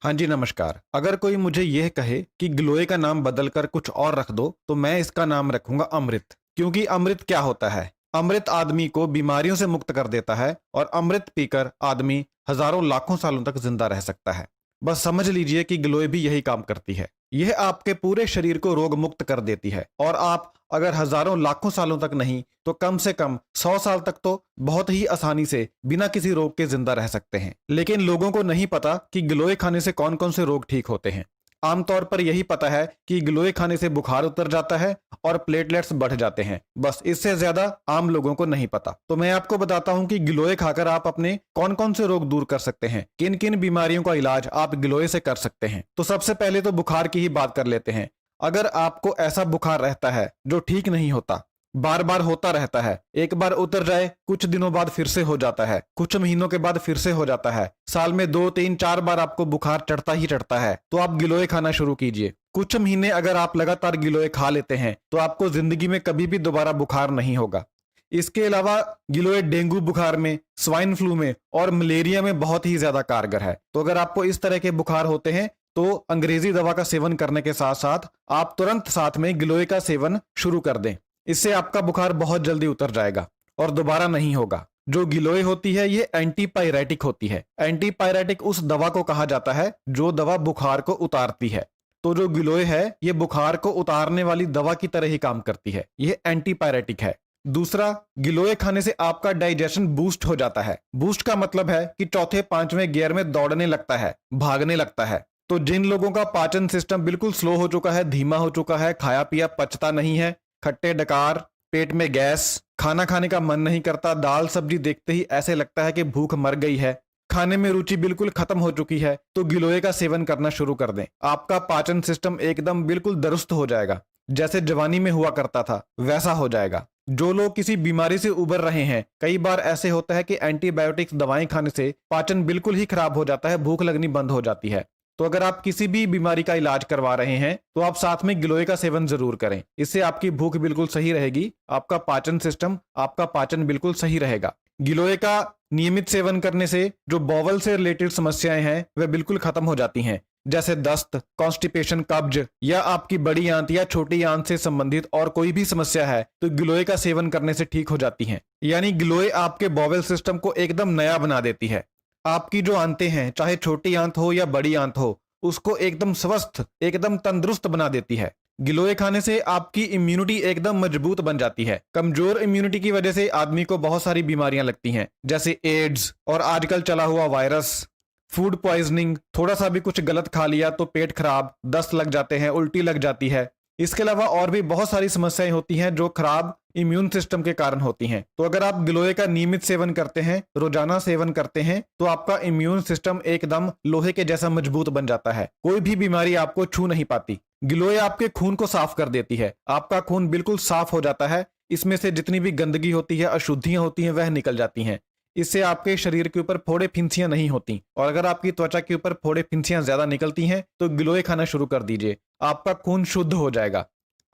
हाँ जी, नमस्कार। अगर कोई मुझे यह कहे कि गिलोय का नाम बदलकर कुछ और रख दो, तो मैं इसका नाम रखूंगा अमृत। क्योंकि अमृत क्या होता है? अमृत आदमी को बीमारियों से मुक्त कर देता है और अमृत पीकर आदमी हजारों लाखों सालों तक जिंदा रह सकता है। बस समझ लीजिए कि गिलोय भी यही काम करती है। यह आपके पूरे शरीर को रोग मुक्त कर देती है और आप अगर हजारों लाखों सालों तक नहीं तो कम से कम 100 साल तक तो बहुत ही आसानी से बिना किसी रोग के जिंदा रह सकते हैं। लेकिन लोगों को नहीं पता कि गिलोय खाने से कौन कौन से रोग ठीक होते हैं। आमतौर पर यही पता है कि गिलोय खाने से बुखार उतर जाता है और प्लेटलेट्स बढ़ जाते हैं। बस इससे ज्यादा आम लोगों को नहीं पता। तो मैं आपको बताता हूं कि गिलोय खाकर आप अपने कौन कौन से रोग दूर कर सकते हैं, किन किन बीमारियों का इलाज आप गिलोय से कर सकते हैं। तो सबसे पहले तो बुखार की ही बात कर लेते हैं। अगर आपको ऐसा बुखार रहता है जो ठीक नहीं होता, बार बार होता रहता है, एक बार उतर जाए कुछ दिनों बाद फिर से हो जाता है, कुछ महीनों के बाद फिर से हो जाता है, साल में 2 3 4 बार आपको बुखार चढ़ता ही चढ़ता है, तो आप गिलोय खाना शुरू कीजिए। कुछ महीने अगर आप लगातार गिलोय खा लेते हैं तो आपको जिंदगी में कभी भी दोबारा बुखार नहीं होगा। इसके अलावा गिलोय डेंगू बुखार में, स्वाइन फ्लू में और मलेरिया में बहुत ही ज्यादा कारगर है। तो अगर आपको इस तरह के बुखार होते हैं तो अंग्रेजी दवा का सेवन करने के साथ साथ आप तुरंत साथ में गिलोय का सेवन शुरू कर दें। इससे आपका बुखार बहुत जल्दी उतर जाएगा और दोबारा नहीं होगा। जो गिलोय होती है ये एंटीपायरेटिक होती है। एंटीपायरेटिक उस दवा को कहा जाता है जो दवा बुखार को उतारती है। तो जो गिलोय है ये बुखार को उतारने वाली दवा की तरह ही काम करती है। ये एंटीपायरेटिक है। दूसरा, गिलोय खाने से आपका डाइजेशन बूस्ट हो जाता है। बूस्ट का मतलब है कि चौथे पांचवें गियर में दौड़ने लगता है, भागने लगता है। तो जिन लोगों का पाचन सिस्टम बिल्कुल स्लो हो चुका है, धीमा हो चुका है, खाया पिया पचता नहीं है, खट्टे डकार, पेट में गैस, खाना खाने का मन नहीं करता, दाल सब्जी देखते ही ऐसे लगता है कि भूख मर गई है, खाने में रुचि बिल्कुल खत्म हो चुकी है, तो गिलोय का सेवन करना शुरू कर दें। आपका पाचन सिस्टम एकदम बिल्कुल दुरुस्त हो जाएगा। जैसे जवानी में हुआ करता था वैसा हो जाएगा। जो लोग किसी बीमारी से उबर रहे हैं, कई बार ऐसे होता है कि एंटीबायोटिक्स दवाएं खाने से पाचन बिल्कुल ही खराब हो जाता है, भूख लगनी बंद हो जाती है। तो अगर आप किसी भी बीमारी का इलाज करवा रहे हैं तो आप साथ में गिलोय का सेवन जरूर करें। इससे आपकी भूख बिल्कुल सही रहेगी, आपका पाचन सिस्टम, आपका पाचन बिल्कुल सही रहेगा। गिलोय का नियमित सेवन करने से जो बॉवल से रिलेटेड समस्याएं हैं वह बिल्कुल खत्म हो जाती हैं। जैसे दस्त, कॉन्स्टिपेशन, कब्ज या आपकी बड़ी आंत या छोटी आंत से संबंधित और कोई भी समस्या है तो गिलोय का सेवन करने से ठीक हो जाती हैं। यानी गिलोय आपके बॉवल सिस्टम को एकदम नया बना देती है। आपकी जो आंतें हैं, चाहे छोटी आंत हो या बड़ी आंत हो, उसको एकदम स्वस्थ, एकदम तंदुरुस्त बना देती है। गिलोय खाने से आपकी इम्यूनिटी एकदम मजबूत बन जाती है। कमजोर इम्यूनिटी की वजह से आदमी को बहुत सारी बीमारियां लगती हैं, जैसे एड्स और आजकल चला हुआ वायरस, फूड पॉइजनिंग, थोड़ा सा भी कुछ गलत खा लिया तो पेट खराब, दस्त लग जाते हैं, उल्टी लग जाती है। इसके अलावा और भी बहुत सारी समस्याएं होती हैं जो खराब इम्यून सिस्टम के कारण होती हैं। तो अगर आप गिलोय का नियमित सेवन करते हैं, रोजाना सेवन करते हैं, तो आपका इम्यून सिस्टम एकदम लोहे के जैसा मजबूत बन जाता है। कोई भी बीमारी आपको छू नहीं पाती। गिलोय आपके खून को साफ कर देती है। आपका खून बिल्कुल साफ हो जाता है। इसमें से जितनी भी गंदगी होती है, अशुद्धियां होती हैं, वह निकल जाती हैं। इससे आपके शरीर के ऊपर फोड़े फिंसियां नहीं होती। और अगर आपकी त्वचा के ऊपर फोड़े फिंसियां ज्यादा निकलती हैं तो गिलोय खाना शुरू कर दीजिए। आपका खून शुद्ध हो जाएगा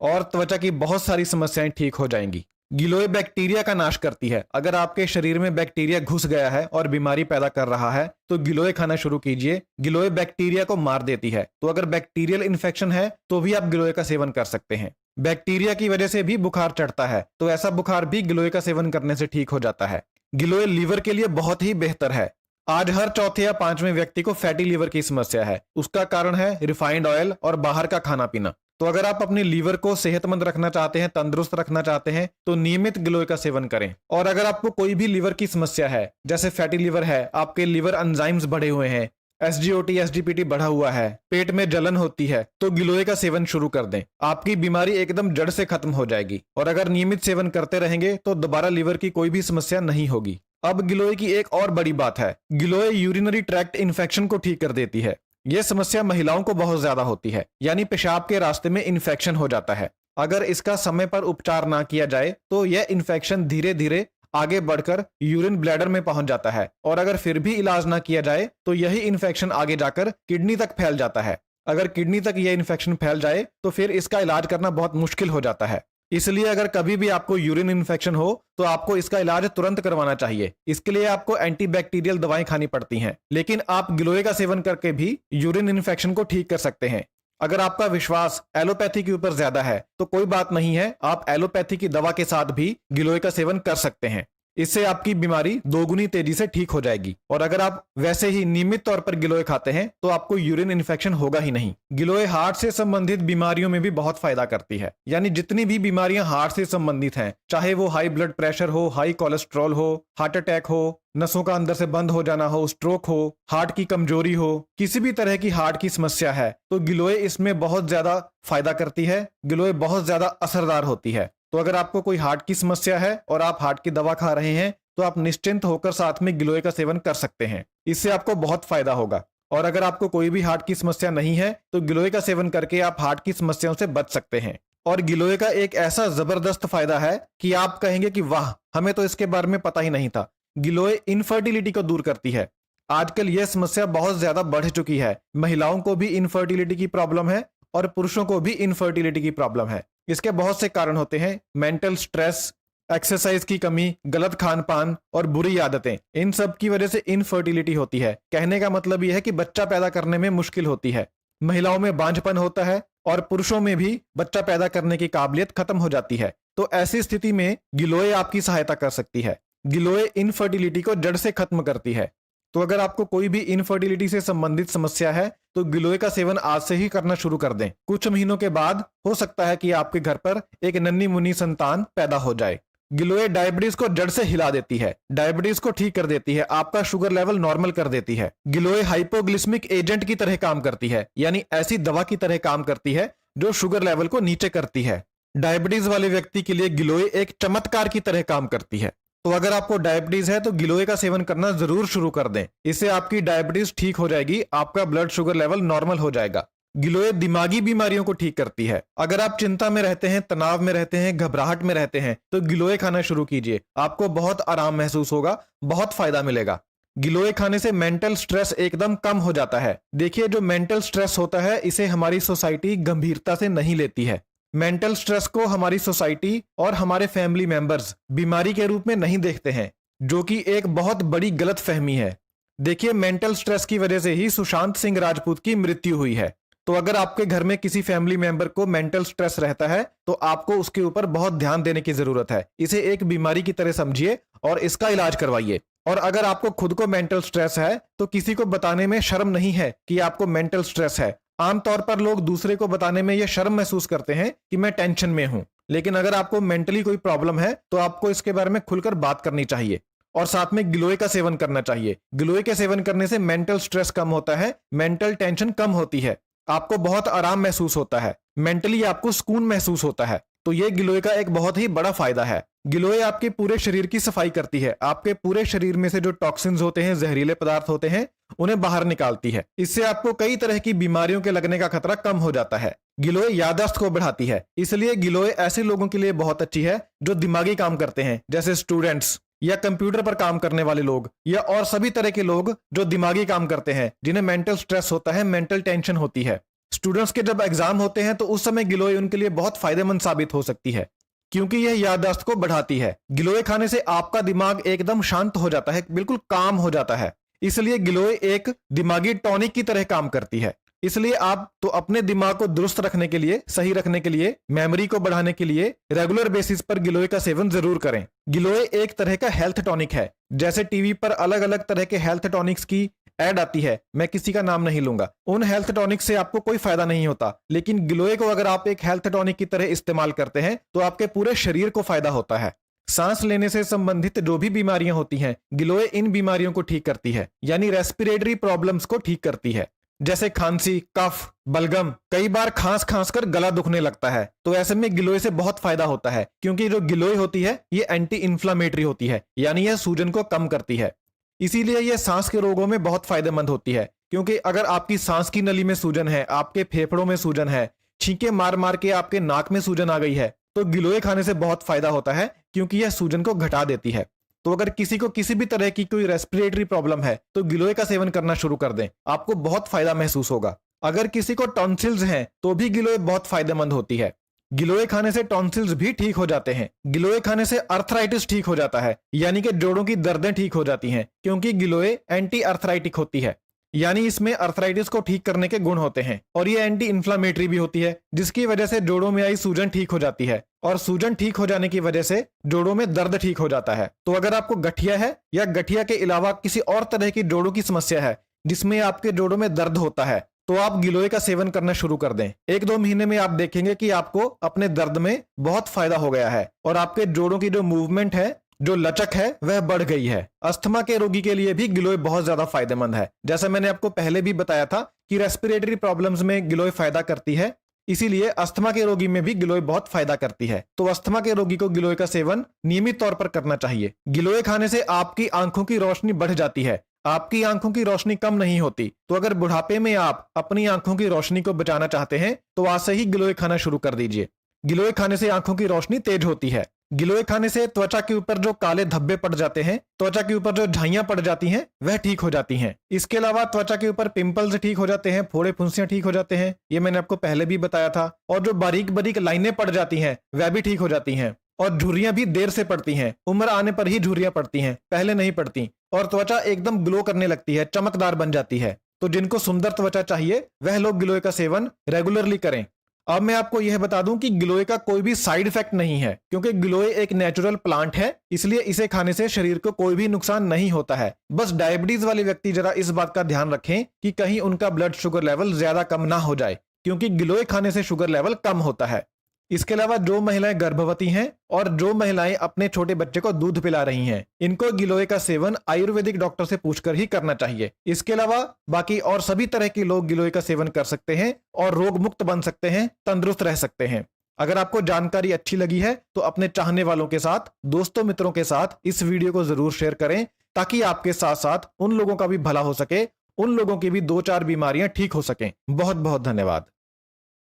और त्वचा की बहुत सारी समस्याएं ठीक हो जाएंगी। गिलोय बैक्टीरिया का नाश करती है। अगर आपके शरीर में बैक्टीरिया घुस गया है और बीमारी पैदा कर रहा है तो गिलोय खाना शुरू कीजिए। गिलोय बैक्टीरिया को मार देती है। तो अगर बैक्टीरियल इन्फेक्शन है तो भी आप गिलोय का सेवन कर सकते हैं। बैक्टीरिया की वजह से भी बुखार चढ़ता है तो ऐसा बुखार भी गिलोय का सेवन करने से ठीक हो जाता है। गिलोय लीवर के लिए बहुत ही बेहतर है। आज हर चौथे या पांचवें व्यक्ति को फैटी लीवर की समस्या है। उसका कारण है रिफाइंड ऑयल और बाहर का खाना पीना। तो अगर आप अपने लीवर को सेहतमंद रखना चाहते हैं, तंदुरुस्त रखना चाहते हैं, तो नियमित गिलोय का सेवन करें। और अगर आपको कोई भी लीवर की समस्या है, जैसे फैटी लीवर है, आपके लीवर एंजाइम्स बढ़े हुए हैं, एसजीओटी एसजीपीटी बढ़ा हुआ है, पेट में जलन होती है, तो गिलोय का सेवन शुरू कर दें। आपकी बीमारी एकदम जड़ से खत्म हो जाएगी। और अगर नियमित सेवन करते रहेंगे तो दोबारा लीवर की कोई भी समस्या नहीं होगी। अब गिलोय की एक और बड़ी बात है, गिलोय यूरिनरी ट्रैक्ट इन्फेक्शन को ठीक कर देती है। यह समस्या महिलाओं को बहुत ज्यादा होती है, यानी पेशाब के रास्ते में इन्फेक्शन हो जाता है। अगर इसका समय पर उपचार ना किया जाए तो यह इन्फेक्शन धीरे धीरे आगे बढ़कर यूरिन ब्लैडर में पहुंच जाता है और अगर फिर भी इलाज ना किया जाए तो यही इन्फेक्शन आगे जाकर किडनी तक फैल जाता है। अगर किडनी तक यह इन्फेक्शन फैल जाए तो फिर इसका इलाज करना बहुत मुश्किल हो जाता है। इसलिए अगर कभी भी आपको यूरिन इन्फेक्शन हो तो आपको इसका इलाज तुरंत करवाना चाहिए। इसके लिए आपको एंटीबैक्टीरियल दवाएं खानी पड़ती हैं, लेकिन आप गिलोय का सेवन करके भी यूरिन इन्फेक्शन को ठीक कर सकते हैं। अगर आपका विश्वास एलोपैथी के ऊपर ज्यादा है तो कोई बात नहीं है, आप एलोपैथी की दवा के साथ भी गिलोय का सेवन कर सकते हैं। इससे आपकी बीमारी दोगुनी तेजी से ठीक हो जाएगी। और अगर आप वैसे ही नियमित तौर पर गिलोय खाते हैं तो आपको यूरिन इन्फेक्शन होगा ही नहीं। गिलोय हार्ट से संबंधित बीमारियों में भी बहुत फायदा करती है। यानी जितनी भी बीमारियां हार्ट से संबंधित हैं, चाहे वो हाई ब्लड प्रेशर हो, हाई कोलेस्ट्रॉल हो, हार्ट अटैक हो, नसों का अंदर से बंद हो जाना हो, स्ट्रोक हो, हार्ट की कमजोरी हो, किसी भी तरह की हार्ट की समस्या है, तो गिलोय इसमें बहुत ज्यादा फायदा करती है। गिलोय बहुत ज्यादा असरदार होती है। तो अगर आपको कोई हार्ट की समस्या है और आप हार्ट की दवा खा रहे हैं तो आप निश्चिंत होकर साथ में गिलोय का सेवन कर सकते हैं। इससे आपको बहुत फायदा होगा। और अगर आपको कोई भी हार्ट की समस्या नहीं है तो गिलोय का सेवन करके आप हार्ट की समस्याओं से बच सकते हैं। और गिलोय का एक ऐसा जबरदस्त फायदा है कि आप कहेंगे कि वाह, हमें तो इसके बारे में पता ही नहीं था। गिलोय इनफर्टिलिटी को दूर करती है। आजकल यह समस्या बहुत ज्यादा बढ़ चुकी है। महिलाओं को भी इनफर्टिलिटी की प्रॉब्लम है और पुरुषों को भी इनफर्टिलिटी की प्रॉब्लम है। इसके बहुत से कारण होते हैं, मेंटल स्ट्रेस, एक्सरसाइज की कमी, गलत खान पान और बुरी आदतें। इन सब की वजह से इनफर्टिलिटी होती है। कहने का मतलब यह है कि बच्चा पैदा करने में मुश्किल होती है। महिलाओं में बांझपन होता है और पुरुषों में भी बच्चा पैदा करने की काबिलियत खत्म हो जाती है। तो ऐसी स्थिति में गिलोय आपकी सहायता कर सकती है। गिलोय इनफर्टिलिटी को जड़ से खत्म करती है। तो अगर आपको कोई भी इनफर्टिलिटी से संबंधित समस्या है तो गिलोय का सेवन आज से ही करना शुरू कर दें। कुछ महीनों के बाद हो सकता है कि आपके घर पर एक नन्ही मुन्नी संतान पैदा हो जाए। गिलोय डायबिटीज को जड़ से हिला देती है, डायबिटीज को ठीक कर देती है, आपका शुगर लेवल नॉर्मल कर देती है। गिलोय हाइपोग्लिसमिक एजेंट की तरह काम करती है, यानी ऐसी दवा की तरह काम करती है जो शुगर लेवल को नीचे करती है। डायबिटीज वाले व्यक्ति के लिए गिलोय एक चमत्कार की तरह काम करती है। तो अगर आपको डायबिटीज है तो गिलोय का सेवन करना जरूर शुरू कर दें। इससे आपकी डायबिटीज ठीक हो जाएगी, आपका ब्लड शुगर लेवल नॉर्मल हो जाएगा। गिलोय दिमागी बीमारियों को ठीक करती है। अगर आप चिंता में रहते हैं, तनाव में रहते हैं, घबराहट में रहते हैं तो गिलोय खाना शुरू कीजिए। आपको बहुत आराम महसूस होगा, बहुत फायदा मिलेगा। गिलोय खाने से मेंटल स्ट्रेस एकदम कम हो जाता है। देखिए, जो मेंटल स्ट्रेस होता है इसे हमारी सोसाइटी गंभीरता से नहीं लेती है। मेंटल स्ट्रेस को हमारी सोसाइटी और हमारे फैमिली मेंबर्स बीमारी के रूप में नहीं देखते हैं, जो कि एक बहुत बड़ी गलत फहमी है। देखिए, मेंटल स्ट्रेस की वजह से ही सुशांत सिंह राजपूत की मृत्यु हुई है। तो अगर आपके घर में किसी फैमिली मेंबर को मेंटल स्ट्रेस रहता है तो आपको उसके ऊपर बहुत ध्यान देने की जरूरत है। इसे एक बीमारी की तरह समझिए और इसका इलाज करवाइए। और अगर आपको खुद को मेंटल स्ट्रेस है तो किसी को बताने में शर्म नहीं है कि आपको मेंटल स्ट्रेस है। आमतौर पर लोग दूसरे को बताने में यह शर्म महसूस करते हैं कि मैं टेंशन में हूं, लेकिन अगर आपको मेंटली कोई प्रॉब्लम है तो आपको इसके बारे में खुलकर बात करनी चाहिए और साथ में गिलोय का सेवन करना चाहिए। गिलोय के सेवन करने से मेंटल स्ट्रेस कम होता है, मेंटल टेंशन कम होती है, आपको बहुत आराम महसूस होता है, मेंटली आपको सुकून महसूस होता है। तो यह गिलोय का एक बहुत ही बड़ा फायदा है। गिलोय आपके पूरे शरीर की सफाई करती है। आपके पूरे शरीर में से जो टॉक्सिन्स होते हैं, जहरीले पदार्थ होते हैं, उन्हें बाहर निकालती है। इससे आपको कई तरह की बीमारियों के लगने का खतरा कम हो जाता है। गिलोय याददाश्त को बढ़ाती है, इसलिए गिलोय ऐसे लोगों के लिए बहुत अच्छी है जो दिमागी काम करते हैं, जैसे स्टूडेंट्स या कंप्यूटर पर काम करने वाले लोग या और सभी तरह के लोग जो दिमागी काम करते हैं, जिन्हें मेंटल स्ट्रेस होता है, मेंटल टेंशन होती है। स्टूडेंट्स के जब एग्जाम होते हैं तो उस समय गिलोय उनके लिए बहुत फायदेमंद साबित हो सकती है, क्योंकि यह याददाश्त को बढ़ाती है। गिलोय खाने से आपका दिमाग एकदम शांत हो जाता है, बिल्कुल काम हो जाता है। इसलिए गिलोय एक दिमागी टॉनिक की तरह काम करती है। इसलिए आप तो अपने दिमाग को दुरुस्त रखने के लिए, सही रखने के लिए, मेमोरी को बढ़ाने के लिए रेगुलर बेसिस पर गिलोय का सेवन जरूर करें। गिलोय एक तरह का हेल्थ टॉनिक है। जैसे टीवी पर अलग अलग तरह के हेल्थ टॉनिक्स की ऐड आती है, मैं किसी का नाम नहीं लूंगा, उन हेल्थ टॉनिक से आपको कोई फायदा नहीं होता, लेकिन गिलोय को अगर आप एक हेल्थ टॉनिक की तरह इस्तेमाल करते हैं तो आपके पूरे शरीर को फायदा होता है। सांस लेने से संबंधित जो भी बीमारियां होती हैं, गिलोय इन बीमारियों को ठीक करती है, यानी रेस्पिरेटरी प्रॉब्लम्स को ठीक करती है, जैसे खांसी, कफ, बलगम। कई बार खांस खांस कर गला दुखने लगता है, तो ऐसे में गिलोय से बहुत फायदा होता है, क्योंकि जो गिलोय होती है ये एंटी इंफ्लामेटरी होती है, यानी यह सूजन को कम करती है। इसीलिए यह सांस के रोगों में बहुत फायदेमंद होती है, क्योंकि अगर आपकी सांस की नली में सूजन है, आपके फेफड़ों में सूजन है, छींके मार मार के आपके नाक में सूजन आ गई है, तो गिलोय खाने से बहुत फायदा होता है, क्योंकि यह सूजन को घटा देती है। तो अगर किसी को किसी भी तरह की कोई रेस्पिरेटरी प्रॉब्लम है तो गिलोय का सेवन करना शुरू कर दें, आपको बहुत फायदा महसूस होगा। अगर किसी को टॉन्सिल्स हैं तो भी गिलोय बहुत फायदेमंद होती है। गिलोय खाने से टॉन्सिल्स भी ठीक हो जाते हैं। गिलोय खाने से अर्थराइटिस ठीक हो जाता है, यानी कि जोड़ों की दर्दें ठीक हो जाती हैं, क्योंकि गिलोय एंटी अर्थराइटिक होती है, यानी इसमें अर्थराइटिस को ठीक करने के गुण होते हैं। और ये एंटी इन्फ्लामेटरी भी होती है, जिसकी वजह से जोड़ों में आई सूजन ठीक हो जाती है, और सूजन ठीक हो जाने की वजह से जोड़ों में दर्द ठीक हो जाता है। तो अगर आपको गठिया है या गठिया के अलावा किसी और तरह की जोड़ों की समस्या है जिसमें आपके जोड़ों में दर्द होता है, तो आप गिलोय का सेवन करना शुरू कर दें। 1-2 महीने में आप देखेंगे कि आपको अपने दर्द में बहुत फायदा हो गया है और आपके जोड़ों की जो मूवमेंट है, जो लचक है, वह बढ़ गई है। अस्थमा के रोगी के लिए भी गिलोय बहुत ज्यादा फायदेमंद है। जैसा मैंने आपको पहले भी बताया था कि रेस्पिरेटरी प्रॉब्लम्स में गिलोय फायदा करती है, इसीलिए अस्थमा के रोगी में भी गिलोय बहुत फायदा करती है। तो अस्थमा के रोगी को गिलोय का सेवन नियमित तौर पर करना चाहिए। गिलोय खाने से आपकी आंखों की रोशनी बढ़ जाती है, आपकी आंखों की रोशनी कम नहीं होती। तो अगर बुढ़ापे में आप अपनी आंखों की रोशनी को बचाना चाहते हैं तो आज से ही गिलोय खाना शुरू कर दीजिए। गिलोय खाने से आंखों की रोशनी तेज होती है। गिलोय खाने से त्वचा के ऊपर जो काले धब्बे पड़ जाते हैं, त्वचा के ऊपर जो झाइयां पड़ जाती हैं, वह ठीक हो जाती हैं। इसके अलावा त्वचा के ऊपर पिंपल्स ठीक हो जाते हैं, फोड़े फुंसियां ठीक हो जाते हैं, ये मैंने आपको पहले भी बताया था। और जो बारीक बारीक लाइनें पड़ जाती हैं वह भी ठीक हो जाती हैं। और झुर्रियां भी देर से पड़ती हैं, उम्र आने पर ही झुर्रियां पड़ती हैं, पहले नहीं पड़ती। और त्वचा एकदम ग्लो करने लगती है, चमकदार बन जाती है। तो जिनको सुंदर त्वचा चाहिए वह लोग गिलोय का सेवन रेगुलरली करें। अब मैं आपको यह बता दूं कि गिलोय का कोई भी साइड इफेक्ट नहीं है, क्योंकि गिलोय एक नेचुरल प्लांट है, इसलिए इसे खाने से शरीर को कोई भी नुकसान नहीं होता है। बस डायबिटीज वाले व्यक्ति जरा इस बात का ध्यान रखें कि कहीं उनका ब्लड शुगर लेवल ज्यादा कम ना हो जाए, क्योंकि गिलोय खाने से शुगर लेवल कम होता है। इसके अलावा जो महिलाएं गर्भवती हैं और जो महिलाएं अपने छोटे बच्चे को दूध पिला रही हैं, इनको गिलोय का सेवन आयुर्वेदिक डॉक्टर से पूछकर ही करना चाहिए। इसके अलावा बाकी और सभी तरह के लोग गिलोय का सेवन कर सकते हैं और रोग मुक्त बन सकते हैं, तंदुरुस्त रह सकते हैं। अगर आपको जानकारी अच्छी लगी है तो अपने चाहने वालों के साथ, दोस्तों मित्रों के साथ इस वीडियो को जरूर शेयर करें, ताकि आपके साथ साथ उन लोगों का भी भला हो सके, उन लोगों की भी 2-4 बीमारियां ठीक हो सकें। बहुत बहुत धन्यवाद।